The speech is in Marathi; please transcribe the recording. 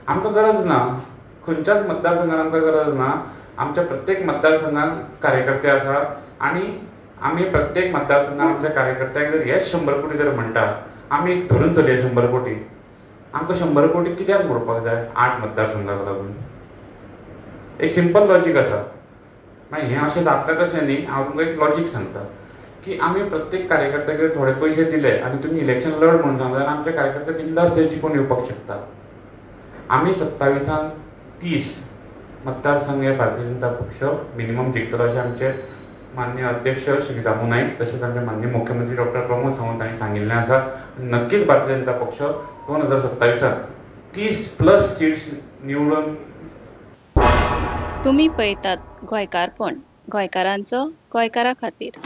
आमकां गरज ना, खंयच्याच मतदारसंघात आमकां गरज ना. आमच्या प्रत्येक मतदारसंघात कार्यकर्ते आसात आनी आमी प्रत्येक मतदारसंघात आमच्या कार्यकर्त्यांक जर हेच 100 कोटी जर म्हणटात, आमी एक धरून चलया 100 कोटी. आमकां 100 कोटी कित्याक मोडपाक जाय 8 मतदारसंघाक लागून? एक सिंपल लॉजीक आसा. मागीर हें अशें जातलें तशें न्ही. हांव तुमकां एक लॉजीक सांगता की आमी प्रत्येक कार्यकर्त्याक थोडे पयशे दिले आनी तुमी इलेक्शन लढ म्हणून सांगले जाल्यार आमचे कार्यकर्ते बिंदास ते जिखून येवपाक शकता. आमी 27 30 मतदारसंघ हे भारतीय जनता पक्ष मिनिमम जिखतलो अशें आमचे माननीय अध्यक्ष श्री दामू नाईक तशेंच आमचे माननीय मुख्यमंत्री डॉक्टर प्रमोद सावंत हांणी सांगिल्लें आसा. नक्कीच भारतीय जनता पक्ष 2027 30+ सीट्स निवडून. तुम्ही पळयतात गोंयकारपण, गोंयकारांचो गोंयकारा खातीर.